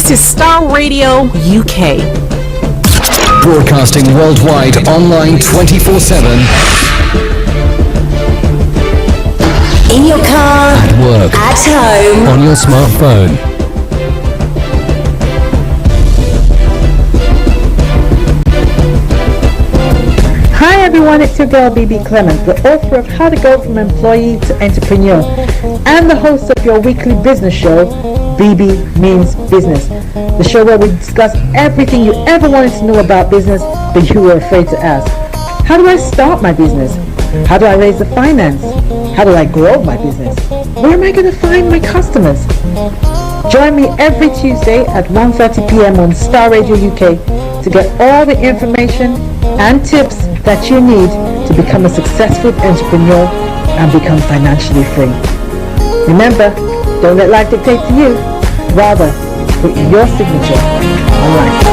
This is Star Radio UK. Broadcasting worldwide, online 24/7. In your car, at work, at home, on your smartphone. Hi everyone, it's your girl Bebe Clement, the author of How to Go From Employee to Entrepreneur and the host of your weekly business show, Bebe Means Business, the show where we discuss everything you ever wanted to know about business but you were afraid to ask. How do I start my business? How do I raise the finance? How do I grow my business? Where am I going to find my customers? Join me every Tuesday at 1:30 p.m. on Star Radio UK to get all the information and tips that you need to become a successful entrepreneur and become financially free. Remember, don't let life dictate to you. Rather, put your signature on life.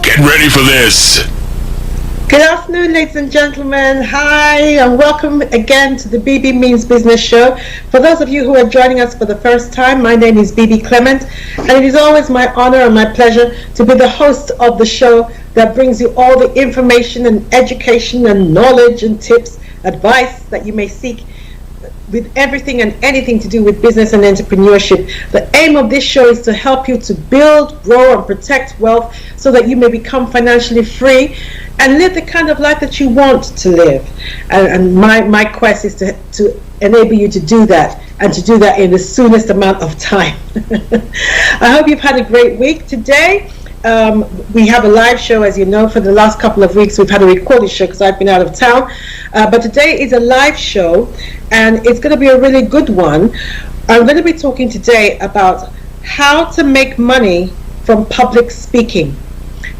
Get ready for this. Good afternoon, ladies and gentlemen. Hi, and welcome again to the Bebe Means Business Show. For those of you who are joining us for the first time, my name is Bebe Clement, and it is always my honor and my pleasure to be the host of the show that brings you all the information and education and knowledge and tips, advice that you may seek with everything and anything to do with business and entrepreneurship. The aim of this show is to help you to build, grow, and protect wealth so that you may become financially free and live the kind of life that you want to live. And my quest is to enable you to do that, and to do that in the soonest amount of time. I hope you've had a great week today. We have a live show, as you know. For the last couple of weeks we've had a recorded show because I've been out of town, but today is a live show and it's going to be a really good one. I'm going to be talking today about how to make money from public speaking.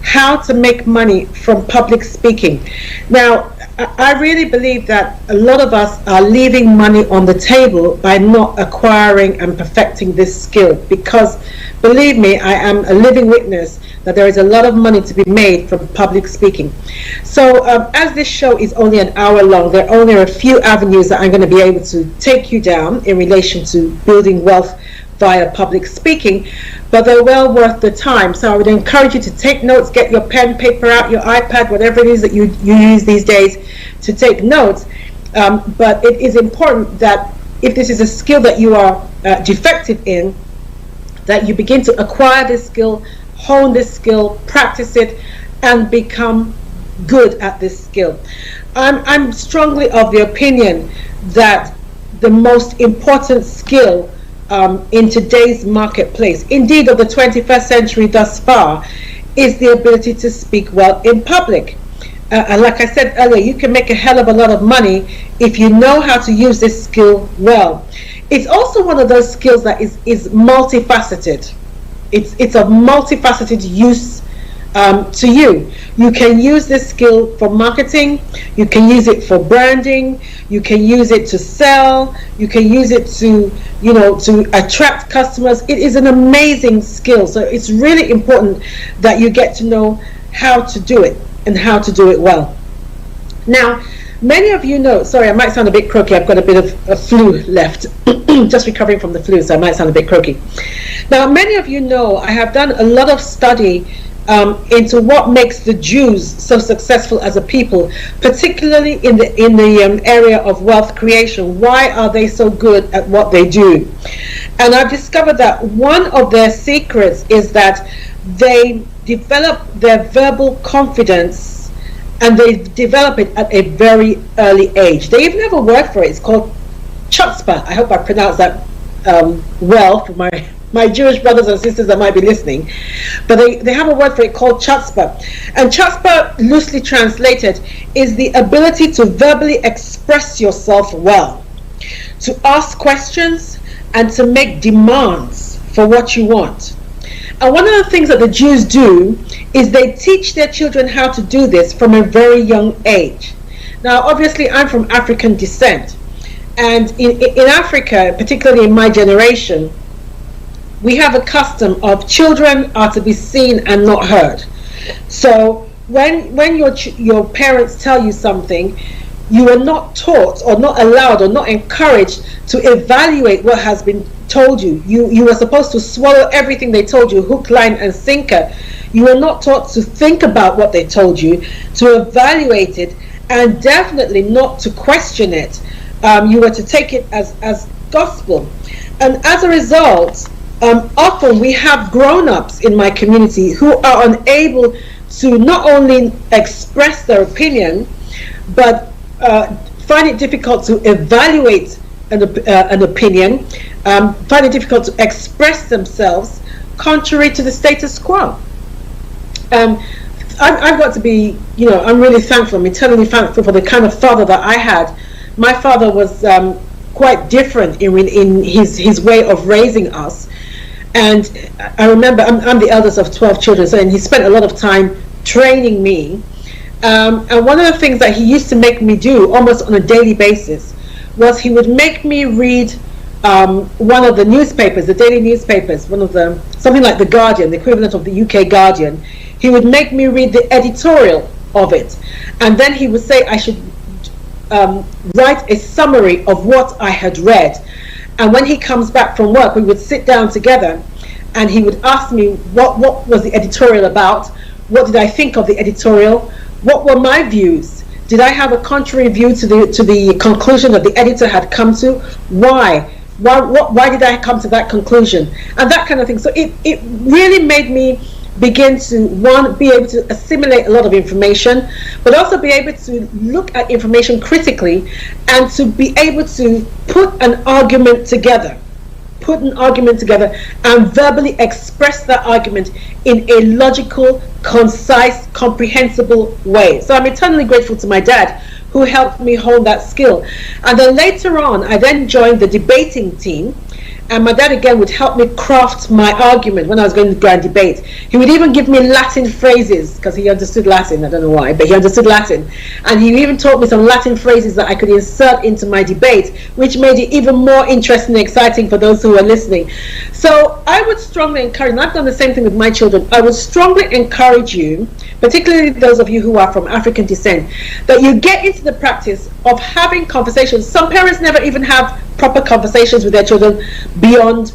How to make money from public speaking. Now, I really believe that a lot of us are leaving money on the table by not acquiring and perfecting this skill, because believe me, I am a living witness that there is a lot of money to be made from public speaking. So as this show is only an hour long, there are only a few avenues that I'm going to be able to take you down in relation to building wealth via public speaking, but they're well worth the time. So I would encourage you to take notes, get your pen, paper out, your iPad, whatever it is that you use these days to take notes. But it is important that if this is a skill that you are defective in, that you begin to acquire this skill, hone this skill, practice it, and become good at this skill. I'm strongly of the opinion that the most important skill in today's marketplace, indeed of the 21st century thus far, is the ability to speak well in public. And like I said earlier, you can make a hell of a lot of money if you know how to use this skill well. It's also one of those skills that is multifaceted. It's a multifaceted use to you. You can use this skill for marketing, you can use it for branding, you can use it to sell, you can use it to attract customers. It is an amazing skill. So it's really important that you get to know how to do it and how to do it well. Now, many of you know, sorry, I might sound a bit croaky, I've got a bit of a flu left, just recovering from the flu, so I might sound a bit croaky. Now, many of you know I have done a lot of study into what makes the Jews so successful as a people, particularly in the area of wealth creation. Why are they so good at what they do? And I've discovered that one of their secrets is that they develop their verbal confidence, and they develop it at a very early age. They even have a word for it. It's called chutzpah. I hope I pronounced that well for my Jewish brothers and sisters that might be listening. But they have a word for it called chutzpah. And chutzpah, loosely translated, is the ability to verbally express yourself well, to ask questions, and to make demands for what you want. And one of the things that the Jews do is they teach their children how to do this from a very young age. Now, obviously, I'm from African descent. And in Africa, particularly in my generation, we have a custom of children are to be seen and not heard. So when your parents tell you something, you are not taught or not allowed or not encouraged to evaluate what has been told you. You are supposed to swallow everything they told you, hook, line, and sinker. You are not taught to think about what they told you, to evaluate it, and definitely not to question it. You were to take it as gospel. And as a result, often we have grown-ups in my community who are unable to not only express their opinion, but find it difficult to evaluate an opinion, find it difficult to express themselves contrary to the status quo. I've got to be, I'm really thankful, I'm eternally thankful for the kind of father that I had. My father was quite different in his way of raising us. And I remember, I'm the eldest of 12 children, and he spent a lot of time training me. And one of the things that he used to make me do almost on a daily basis was he would make me read one of the newspapers, the daily newspapers, something like The Guardian, the equivalent of the UK Guardian. He would make me read the editorial of it. And then he would say I should write a summary of what I had read. And when he comes back from work, we would sit down together and he would ask me what was the editorial about, what did I think of the editorial, what were my views, did I have a contrary view to the conclusion that the editor had come to, why did I come to that conclusion, and that kind of thing. So it really made me begin to, one, be able to assimilate a lot of information, but also be able to look at information critically and to be able to put an argument together and verbally express that argument in a logical, concise, comprehensible way. So I'm eternally grateful to my dad who helped me hone that skill. And then later on, I then joined the debating team. And my dad again would help me craft my argument when I was going to go and debate. He would even give me Latin phrases, because he understood Latin, I don't know why, but he understood Latin. And he even taught me some Latin phrases that I could insert into my debate, which made it even more interesting and exciting for those who are listening. So I would strongly encourage, and I've done the same thing with my children, I would strongly encourage you, particularly those of you who are from African descent, that you get into the practice of having conversations. Some parents never even have proper conversations with their children beyond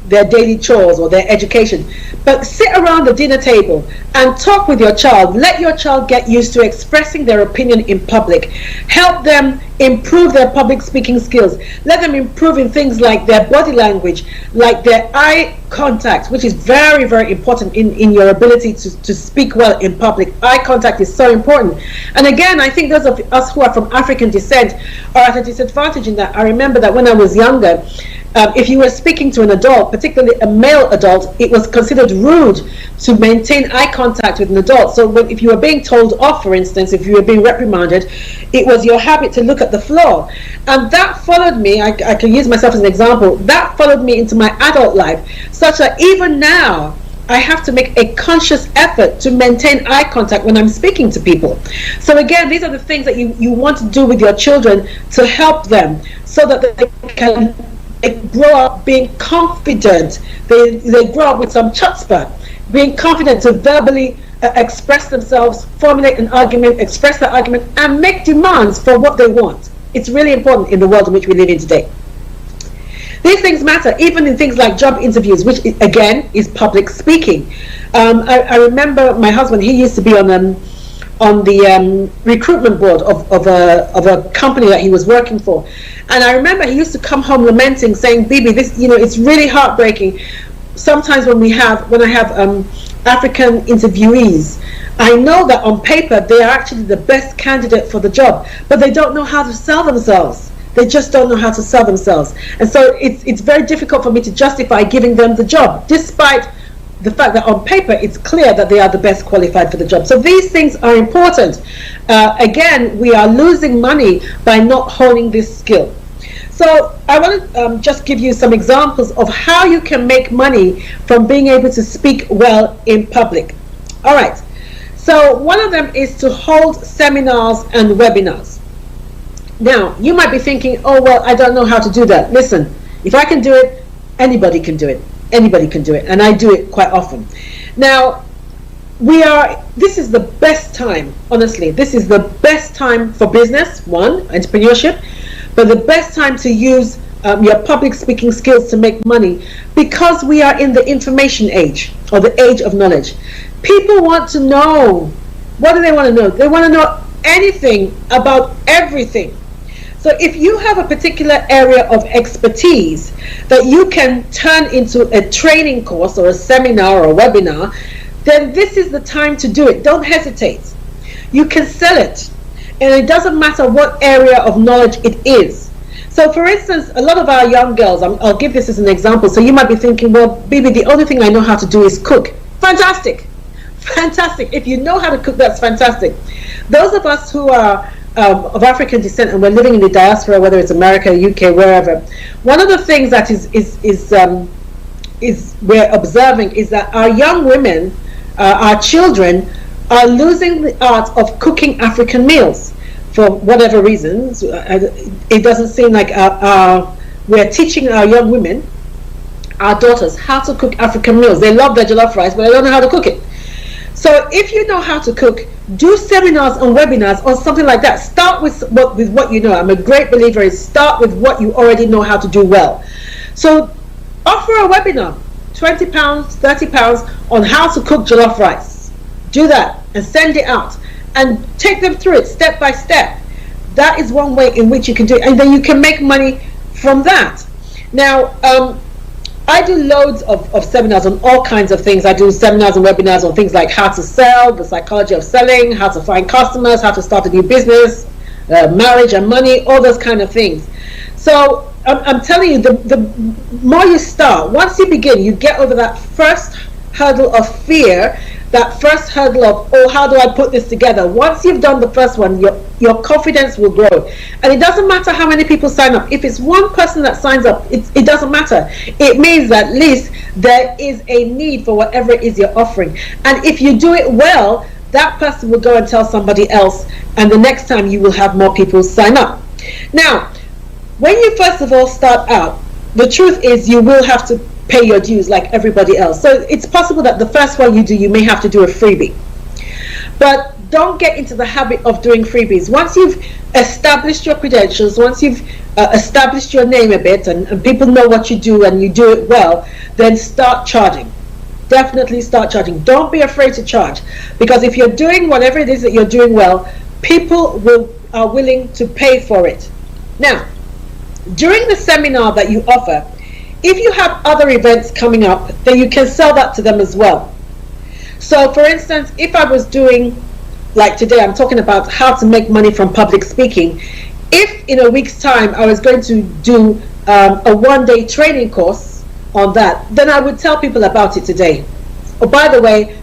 their daily chores or their education. But sit around the dinner table and talk with your child. Let your child get used to expressing their opinion in public. Help them improve their public speaking skills. Let them improve in things like their body language, like their eye contact, which is very, very important in your ability to speak well in public. Eye contact is so important. And again, I think those of us who are from African descent are at a disadvantage in that. I remember that when I was younger, if you were speaking to an adult, particularly a male adult, it was considered rude to maintain eye contact with an adult. So if you were being told off, for instance, if you were being reprimanded, it was your habit to look at the floor. And that followed me, I can use myself as an example, that followed me into my adult life, such that even now, I have to make a conscious effort to maintain eye contact when I'm speaking to people. So again, these are the things that you want to do with your children to help them so that they can grow up being confident. They grow up with some chutzpah, being confident to verbally express themselves, formulate an argument, express that argument, and make demands for what they want. It's really important in the world in which we live in today. These things matter, even in things like job interviews, which again is public speaking. I remember my husband; he used to be on the recruitment board of a company that he was working for, and I remember he used to come home lamenting, saying, "Bebe, this, it's really heartbreaking. Sometimes when I have African interviewees, I know that on paper they are actually the best candidate for the job, but they don't know how to sell themselves. They just don't know how to sell themselves, and so it's very difficult for me to justify giving them the job, despite the fact that on paper it's clear that they are the best qualified for the job." So these things are important. Again, we are losing money by not honing this skill. So I want to just give you some examples of how you can make money from being able to speak well in public. All right. So one of them is to hold seminars and webinars. Now, you might be thinking, oh, well, I don't know how to do that. Listen, if I can do it, anybody can do it. Anybody can do it, and I do it quite often. Now, this is the best time, honestly, this is the best time for business, one, entrepreneurship, but the best time to use your public speaking skills to make money, because we are in the information age, or the age of knowledge. People want to know. What do they want to know? They want to know anything about everything. So if you have a particular area of expertise that you can turn into a training course or a seminar or a webinar, then this is the time to do it. Don't hesitate. You can sell it, and it doesn't matter what area of knowledge it is. So for instance, a lot of our young girls, I'll give this as an example. So you might be thinking, well, Bibi, the only thing I know how to do is cook. Fantastic. Fantastic. If you know how to cook, that's fantastic. Those of us who are of African descent and we're living in the diaspora, whether it's America, UK, wherever, one of the things that is we're observing is that our young women, our children, are losing the art of cooking African meals for whatever reasons. It doesn't seem like we're teaching our young women, our daughters, how to cook African meals. They love their jollof rice, but they don't know how to cook it. So if you know how to cook, do seminars and webinars or something like that. Start with what you know. I'm a great believer in start with what you already know how to do well. So offer a webinar, £20, £30 on how to cook jollof rice. Do that and send it out and take them through it step by step. That is one way in which you can do it, and then you can make money from that. Now, I do loads of seminars on all kinds of things. I do seminars and webinars on things like how to sell, the psychology of selling, how to find customers, how to start a new business, marriage and money, all those kind of things. So I'm telling you, the more you start, once you begin, you get over that first hurdle of fear, that first hurdle of, oh, how do I put this together? Once you've done the first one, your confidence will grow. And it doesn't matter how many people sign up. If it's one person that signs up, it doesn't matter. It means that at least there is a need for whatever it is you're offering. And if you do it well, that person will go and tell somebody else, and the next time you will have more people sign up. Now, when you first of all start out, the truth is you will have to pay your dues like everybody else. So it's possible that the first one you do, you may have to do a freebie. But don't get into the habit of doing freebies. Once you've established your credentials, once you've established your name a bit, and people know what you do and you do it well, then start charging. Definitely start charging. Don't be afraid to charge, because if you're doing whatever it is that you're doing well, people are willing to pay for it. Now, during the seminar that you offer, if you have other events coming up, then you can sell that to them as well. So for instance, if I was doing, like today, I'm talking about how to make money from public speaking. If in a week's time I was going to do a one-day training course on that, then I would tell people about it today. Oh, by the way,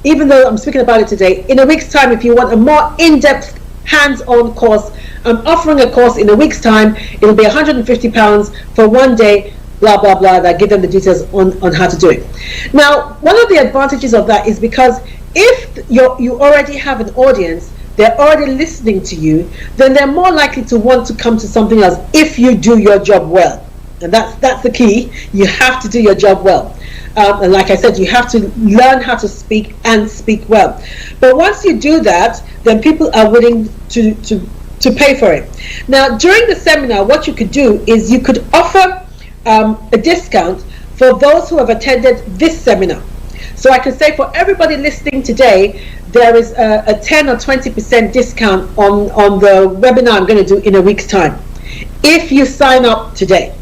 even though I'm speaking about it today, in a week's time, if you want a more in-depth hands-on course, I'm offering a course in a week's time. It'll be £150 for one day, blah blah blah. That give them the details on how to do it. Now, one of the advantages of that is because if you already have an audience, they're already listening to you, then they're more likely to want to come to something else if you do your job well. And that's the key. You have to do your job well. And like I said, you have to learn how to speak and speak well. But once you do that, then people are willing to pay for it. Now, during the seminar, what you could do is you could offer a discount for those who have attended this seminar. So I could say for everybody listening today, there is a 10 or 20% discount on the webinar I'm going to do in a week's time, if you sign up today.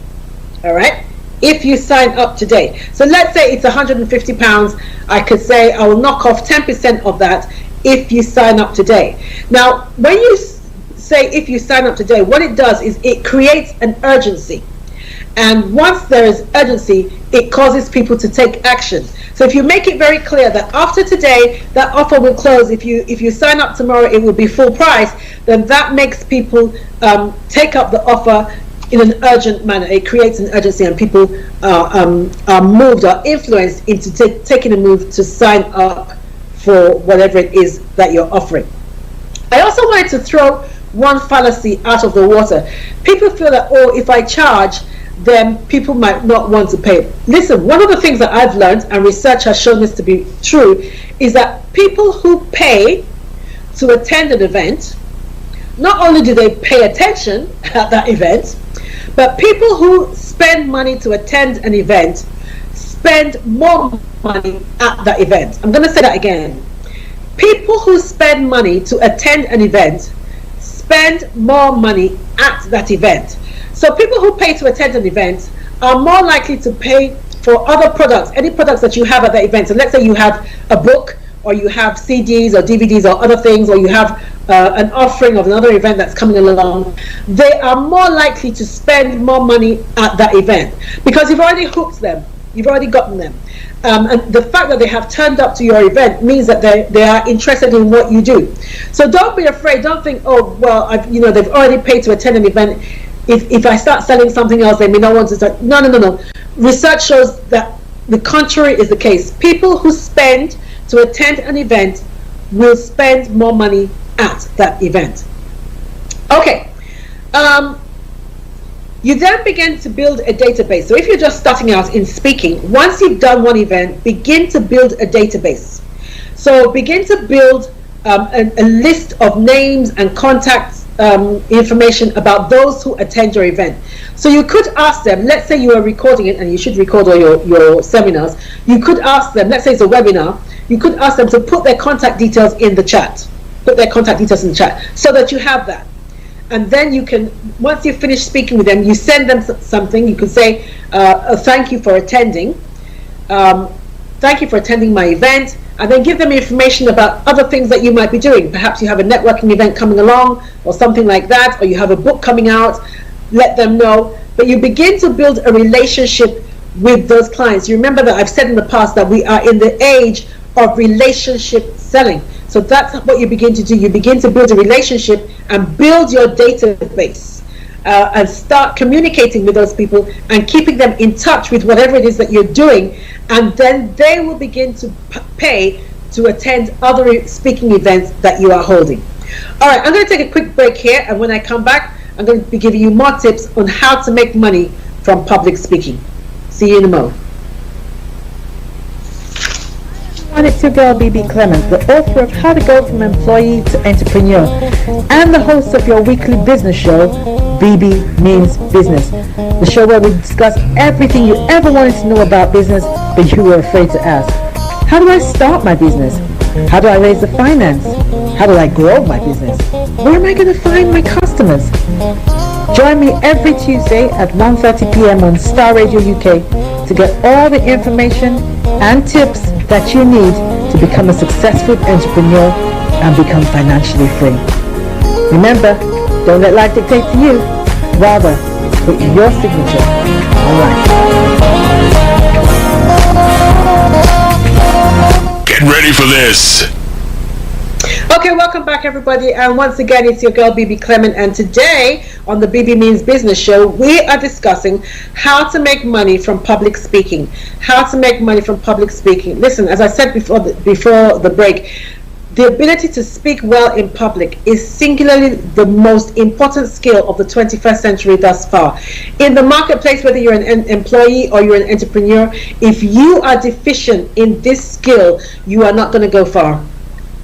All right, if you sign up today. So let's say it's £150. I could say I will knock off 10% of that if you sign up today. Now, when you say if you sign up today, what it does is it creates an urgency. And once there is urgency, it causes people to take action. So if you make it very clear that after today, that offer will close. If you sign up tomorrow, it will be full price. Then that makes people take up the offer in an urgent manner. It creates an urgency, and people are moved or influenced into taking a move to sign up for whatever it is that you're offering. I also wanted to throw one fallacy out of the water. People feel that, oh, if I charge, then people might not want to pay. Listen, one of the things that I've learned, and research has shown this to be true, is that people who pay to attend an event, not only do they pay attention at that event, but people who spend money to attend an event spend more money at that event. I'm going to say that again. People who spend money to attend an event spend more money at that event. So people who pay to attend an event are more likely to pay for other products, any products that you have at that event. So let's say you have a book, or you have CDs or DVDs or other things, or you have an offering of another event that's coming along. They are more likely to spend more money at that event because you've already hooked them. You've already gotten them. And the fact that they have turned up to your event means that they are interested in what you do. So don't be afraid. Don't think, oh, well, they've already paid to attend an event. If I start selling something else, they may not want to start. No. Research shows that the contrary is the case. People who spend to attend an event will spend more money at that event. Okay. You then begin to build a database. So if you're just starting out in speaking, once you've done one event, begin to build a database. So begin to build a list of names and contacts information about those who attend your event. So you could ask them, let's say you are recording it, and you should record all your seminars. You could ask them, let's say it's a webinar, you could ask them to put their contact details in the chat. Put their contact details in the chat so that you have that. And then you can, once you finish speaking with them, you send them something. You could say, thank you for attending. Thank you for attending my event. And then give them information about other things that you might be doing. Perhaps you have a networking event coming along or something like that, or you have a book coming out. Let them know. But you begin to build a relationship with those clients. You remember that I've said in the past that we are in the age of relationship selling. So that's what you begin to do. You begin to build a relationship and build your database and start communicating with those people and keeping them in touch with whatever it is that you're doing. And then they will begin to pay to attend other speaking events that you are holding. All right, I'm going to take a quick break here. And when I come back, I'm going to be giving you more tips on how to make money from public speaking. See you in a moment. It's your girl Bebe Clement, the author of How to Go from Employee to Entrepreneur and the host of your weekly business show, Bebe Means Business, the show where we discuss everything you ever wanted to know about business but you were afraid to ask. How do I start my business? How do I raise the finance? How do I grow my business? Where am I going to find my customers? Join me every Tuesday at 1:30 p.m. on Star Radio UK to get all the information and tips that you need to become a successful entrepreneur and become financially free. Remember, don't let life dictate to you. Rather, put your signature on life. Get ready for this. Okay, welcome back everybody, and once again it's your girl Bebe Clement, and today on the Bebe Means Business Show we are discussing how to make money from public speaking. How to make money from public speaking. Listen, as I said before the break, the ability to speak well in public is singularly the most important skill of the 21st century thus far. In the marketplace, whether you're an employee or you're an entrepreneur, if you are deficient in this skill, you are not going to go far.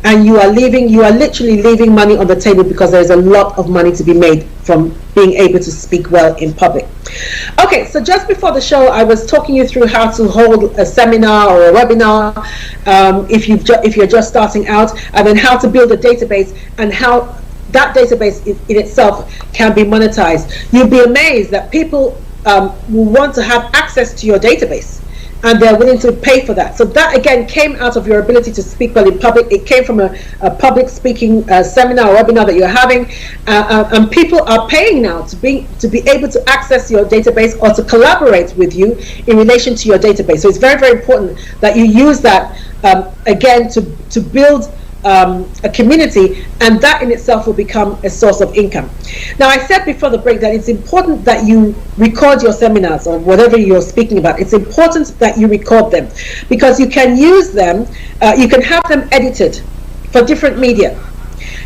And you are literally leaving money on the table because there's a lot of money to be made from being able to speak well in public. Okay, so just before the show, I was talking you through how to hold a seminar or a webinar if you're just starting out, and then how to build a database and how that database in itself can be monetized. You'll be amazed that people will want to have access to your database, and they're willing to pay for that. So that again came out of your ability to speak well in public. It came from a public speaking seminar or webinar that you're having, and people are paying now to be able to access your database or to collaborate with you in relation to your database. So it's very, very important that you use that again to build a community, and that in itself will become a source of income. Now, I said before the break that it's important that you record your seminars or whatever you're speaking about. It's important that you record them because you can use them, you can have them edited for different media.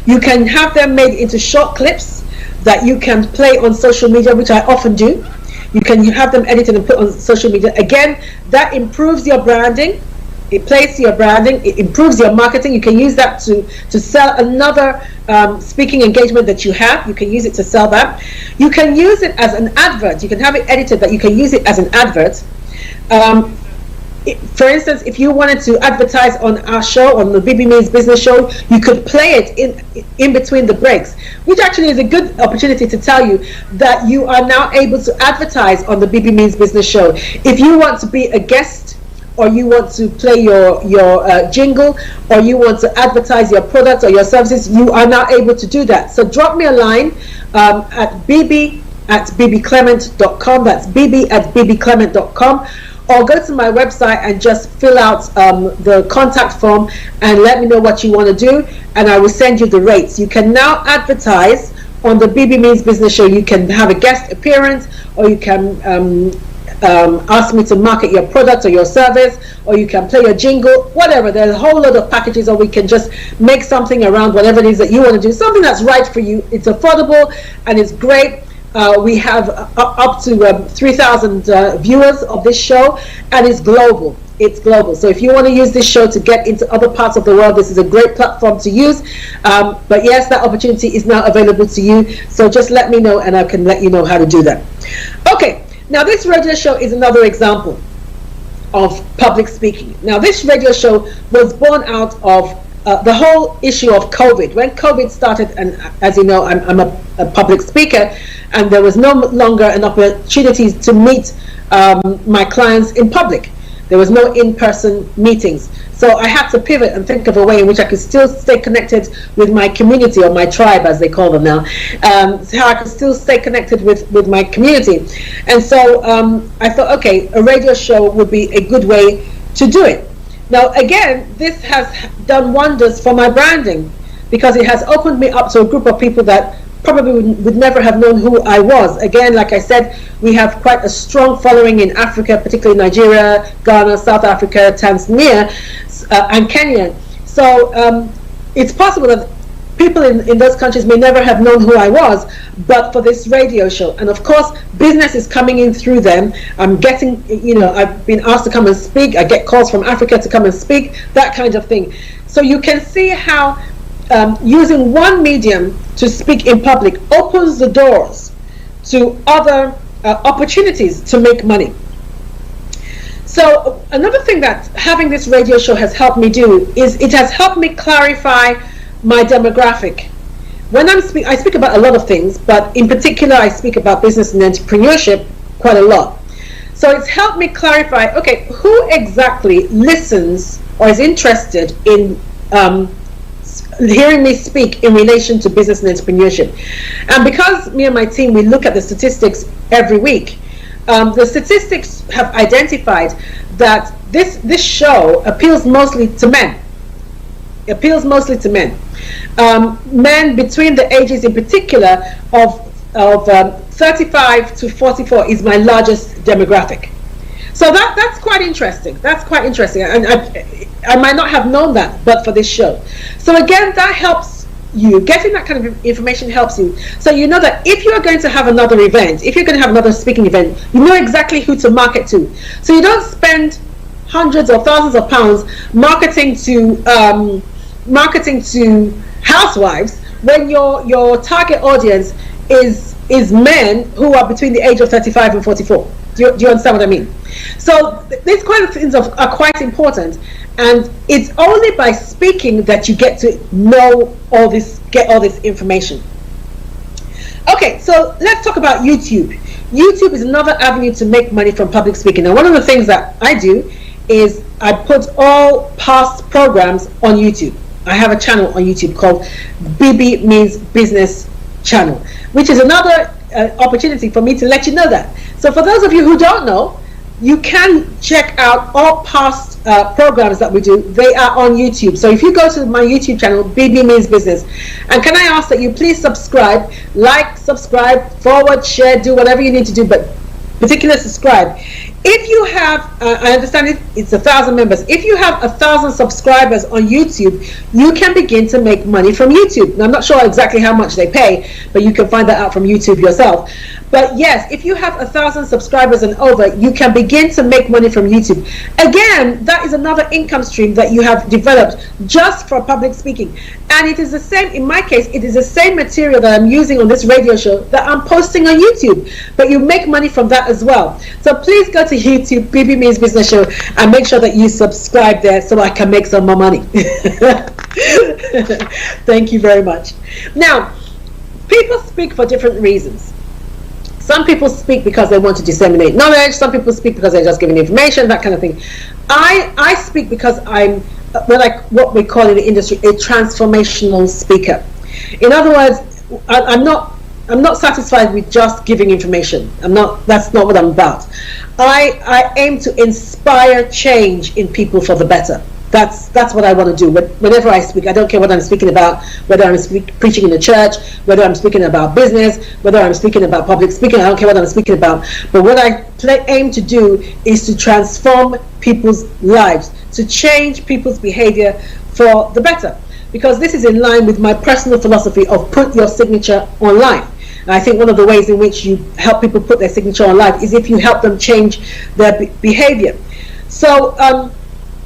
You can have them made into short clips that you can play on social media, which I often do. You can have them edited and put on social media. Again, that improves your branding. It plays to your branding. It improves your marketing. You can use that to sell another speaking engagement that you have. You can use it to sell that. You can use it as an advert. You can have it edited that you can use it as an advert. For instance, if you wanted to advertise on our show, on the BB Means Business Show, you could play it in between the breaks, which actually is a good opportunity to tell you that you are now able to advertise on the BB Means Business Show. If you want to be a guest, or you want to play your jingle, or you want to advertise your products or your services, you are now able to do that. So drop me a line at bb@bbclement.com. That's bb@bbclement.com. Or go to my website and just fill out the contact form and let me know what you want to do, and I will send you the rates. You can now advertise on the BB Means Business Show. You can have a guest appearance, or you can ask me to market your product or your service, or you can play your jingle, whatever. There's a whole lot of packages, or we can just make something around whatever it is that you want to do, something that's right for you. It's affordable and it's great. We have up to 3,000 viewers of this show, and it's global. It's global. So if you want to use this show to get into other parts of the world, this is a great platform to use. But yes, that opportunity is now available to you. So just let me know and I can let you know how to do that. Okay, now this radio show is another example of public speaking. Now this radio show was born out of the whole issue of COVID. When COVID started, and as you know, I'm a public speaker, and there was no longer an opportunity to meet my clients in public. There was no in-person meetings. So I had to pivot and think of a way in which I could still stay connected with my community, or my tribe as they call them now. So how I could still stay connected with my community. And so I thought, okay, a radio show would be a good way to do it. Now again, this has done wonders for my branding, because it has opened me up to a group of people that probably would never have known who I was. Again, like I said, we have quite a strong following in Africa, particularly Nigeria, Ghana, South Africa, Tanzania, and Kenya. So it's possible that people in those countries may never have known who I was, but for this radio show. And of course, business is coming in through them. I'm getting, I've been asked to come and speak. I get calls from Africa to come and speak, that kind of thing. So you can see how using one medium to speak in public opens the doors to other opportunities to make money. So another thing that having this radio show has helped me do is it has helped me clarify my demographic. When I speak about a lot of things, but in particular I speak about business and entrepreneurship quite a lot. So it's helped me clarify, okay, who exactly listens or is interested in hearing me speak in relation to business and entrepreneurship. And because me and my team, we look at the statistics every week, the statistics have identified that this show appeals mostly to men. It appeals mostly to men. Men between the ages, in particular, of 35 to 44 is my largest demographic. So that's quite interesting. That's quite interesting, and I might not have known that, but for this show. So again, that helps you. Getting that kind of information helps you. So you know that if you are going to have another event, if you're going to have another speaking event, you know exactly who to market to. So you don't spend hundreds or thousands of pounds marketing to housewives when your target audience is men who are between the age of 35 and 44. Do you understand what I mean? So these kind of things are quite important, and it's only by speaking that you get to know all this, get all this information. Okay, so let's talk about YouTube. YouTube is another avenue to make money from public speaking. Now, one of the things that I do is I put all past programs on YouTube. I have a channel on YouTube called BB Means Business Channel, which is another opportunity for me to let you know that. So for those of you who don't know, you can check out all past programs that we do. They are on YouTube. So if you go to my YouTube channel, BB Means Business, and can I ask that you please subscribe, like, subscribe, forward, share, do whatever you need to do, but particularly subscribe. If you have, I understand it's 1,000 members. If you have 1,000 subscribers on YouTube, you can begin to make money from YouTube. Now, I'm not sure exactly how much they pay, but you can find that out from YouTube yourself. But yes, if you have 1,000 subscribers and over, you can begin to make money from YouTube. Again, that is another income stream that you have developed just for public speaking. And it is the same, in my case, it is the same material that I'm using on this radio show that I'm posting on YouTube. But you make money from that as well. So please go to YouTube, Bebe Means Business Show, and make sure that you subscribe there so I can make some more money. Thank you very much. Now, people speak for different reasons. Some people speak because they want to disseminate knowledge. Some people speak because they're just giving information, that kind of thing. I speak because I'm what we call in the industry a transformational speaker. In other words, I'm not satisfied with just giving information. That's not what I'm about. I aim to inspire change in people for the better. That's what I want to do. Whenever I speak, I don't care what I'm speaking about, whether I'm preaching in the church, whether I'm speaking about business, whether I'm speaking about public speaking, I don't care what I'm speaking about. But what I aim to do is to transform people's lives, to change people's behavior for the better. Because this is in line with my personal philosophy of put your signature on life. And I think one of the ways in which you help people put their signature on life is if you help them change their behavior. So,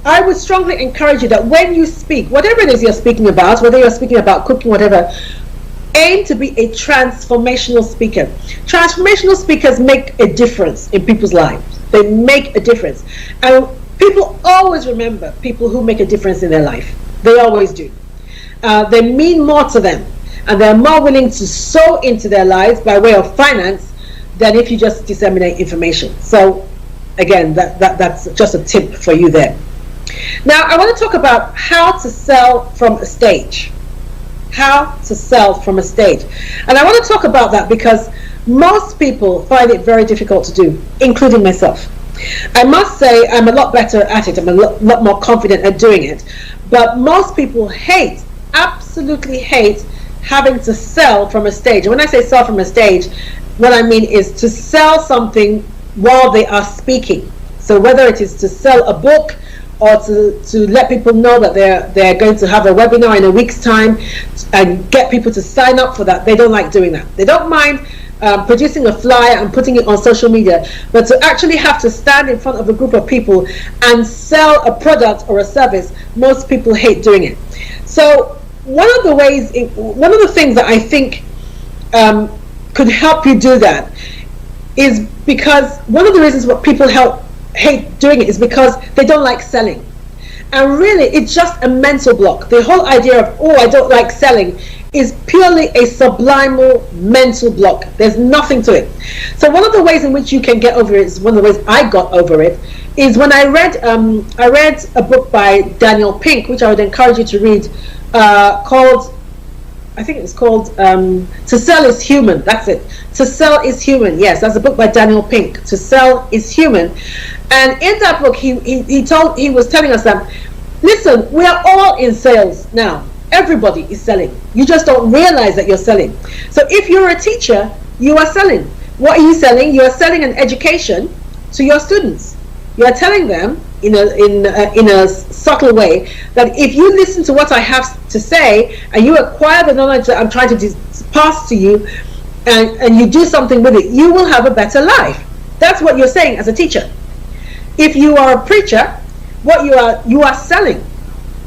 I would strongly encourage you that when you speak, whatever it is you're speaking about, whether you're speaking about cooking, whatever, aim to be a transformational speaker. Transformational speakers make a difference in people's lives. They make a difference. And people always remember people who make a difference in their life. They always do. They mean more to them. And they're more willing to sow into their lives by way of finance than if you just disseminate information. So, again, that's just a tip for you there. Now, I want to talk about how to sell from a stage. How to sell from a stage. And I want to talk about that because most people find it very difficult to do, including myself. I must say I'm a lot better at it. I'm a lot more confident at doing it. But most people absolutely hate having to sell from a stage. And when I say sell from a stage, what I mean is to sell something while they are speaking. So whether it is to sell a book, or to let people know that they're going to have a webinar in a week's time and get people to sign up for that, they don't like doing that. They don't mind producing a flyer and putting it on social media, but to actually have to stand in front of a group of people and sell a product or a service, most people hate doing it. So one of the things that I think could help you do that is because one of the reasons what people hate doing it is because they don't like selling. And really, it's just a mental block. The whole idea of, I don't like selling, is purely a subliminal mental block. There's nothing to it. So one of the ways in which you can get over it, is one of the ways I got over it, is when I read a book by Daniel Pink, which I would encourage you to read, called, I think it's called To Sell is Human. That's it. To Sell is Human. Yes, that's a book by Daniel Pink. To Sell is Human. And in that book, he was telling us that, listen, we are all in sales now. Everybody is selling. You just don't realize that you're selling. So if you're a teacher, you are selling. What are you selling? You are selling an education to your students. You are telling them in a subtle way that if you listen to what I have to say and you acquire the knowledge that I'm trying to pass to you, and you do something with it, you will have a better life. That's what you're saying as a teacher. If you are a preacher, what you are selling.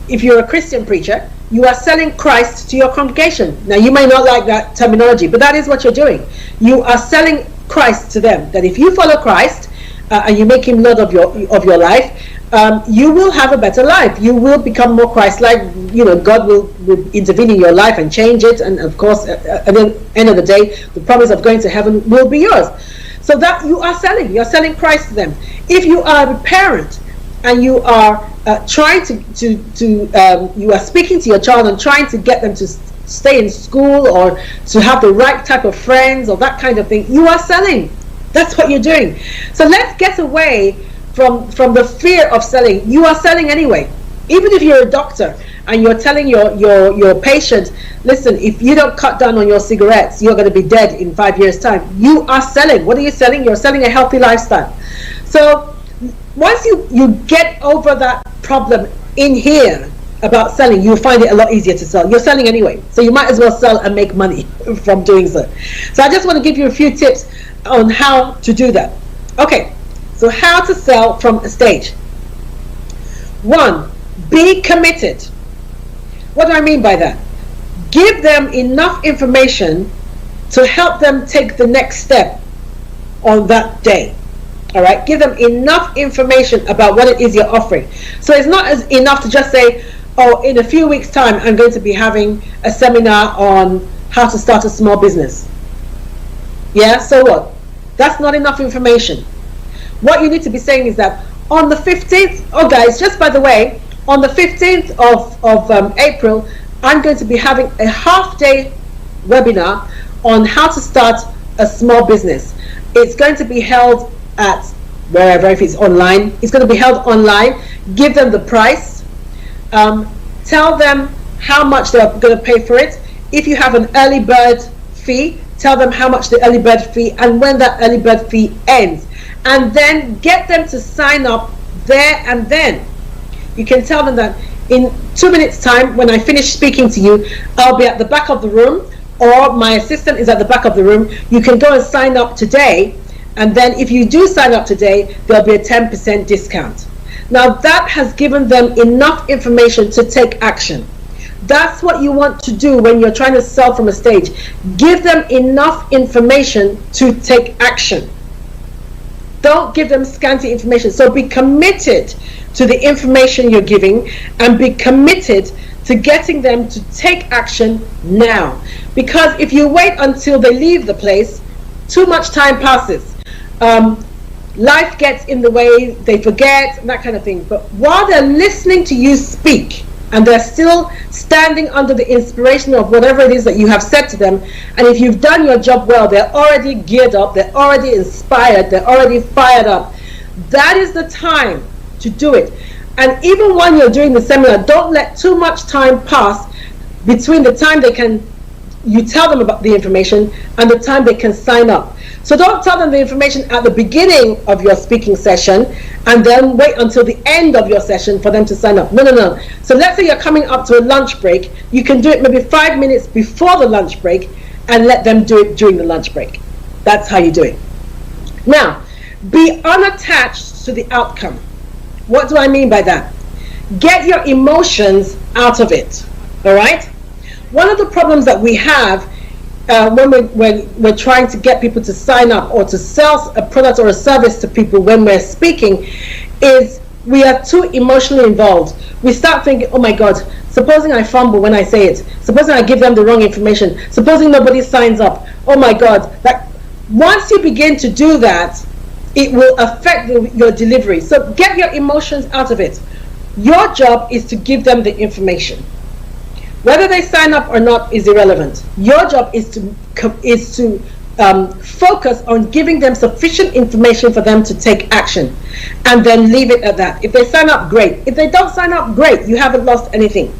If you're a Christian preacher, you are selling Christ to your congregation. Now, you may not like that terminology, but that is what you're doing. You are selling Christ to them. That if you follow Christ and you make him Lord of your life, you will have a better life. You will become more Christ-like. God will intervene in your life and change it. And of course, at the end of the day, the promise of going to heaven will be yours. So that you are selling. You're selling Christ to them. If you are a parent and you are trying you are speaking to your child and trying to get them to stay in school or to have the right type of friends or that kind of thing, you are selling. That's what you're doing. So let's get away from the fear of selling. You are selling anyway. Even if you're a doctor and you're telling your patient, listen, if you don't cut down on your cigarettes, you're going to be dead in 5 years' time. You are selling. What are you selling? You're selling a healthy lifestyle. So once you get over that problem in here about selling, you'll find it a lot easier to sell. You're selling anyway, so you might as well sell and make money from doing so. So I just want to give you a few tips on how to do that. Okay, so how to sell from a stage. 1, be committed. What do I mean by that? Give them enough information to help them take the next step on that day. All right, give them enough information about what it is you're offering. So it's not as enough to just say, oh, in a few weeks time I'm going to be having a seminar on how to start a small business. Yeah, so what? That's not enough information. What you need to be saying is that on the 15th, oh guys, just by the way, on the 15th of April, I'm going to be having a half-day webinar on how to start a small business. It's going to be held at wherever, if it's online, it's going to be held online. Give them the price. Tell them how much they're going to pay for it. If you have an early bird fee, tell them how much the early bird fee and when that early bird fee ends. And then get them to sign up there and then. You can tell them that in 2 minutes time, when I finish speaking to you, I'll be at the back of the room, or my assistant is at the back of the room. You can go and sign up today, and then if you do sign up today, there'll be a 10% discount. Now that has given them enough information to take action. That's what you want to do when you're trying to sell from a stage. Give them enough information to take action. Don't give them scanty information. So be committed to the information you're giving, and be committed to getting them to take action now. Because if you wait until they leave the place, too much time passes. Life gets in the way, they forget, that kind of thing. But while they're listening to you speak, and they're still standing under the inspiration of whatever it is that you have said to them, and if you've done your job well, they're already geared up, they're already inspired, they're already fired up. That is the time to do it. And even when you're doing the seminar, don't let too much time pass between the time you tell them about the information and the time they can sign up. So don't tell them the information at the beginning of your speaking session and then wait until the end of your session for them to sign up. No. So let's say you're coming up to a lunch break. You can do it maybe 5 minutes before the lunch break and let them do it during the lunch break. That's how you do it. Now, be unattached to the outcome. What do I mean by that? Get your emotions out of it. All right? One of the problems that we have when we're trying to get people to sign up or to sell a product or a service to people when we're speaking is we are too emotionally involved. We start thinking, oh my God, supposing I fumble when I say it, supposing I give them the wrong information, supposing nobody signs up, oh my God. That once you begin to do that, it will affect your delivery. So get your emotions out of it. Your job is to give them the information. Whether they sign up or not is irrelevant. Your job is to focus on giving them sufficient information for them to take action, and then leave it at that. If they sign up, great. If they don't sign up, great. You haven't lost anything.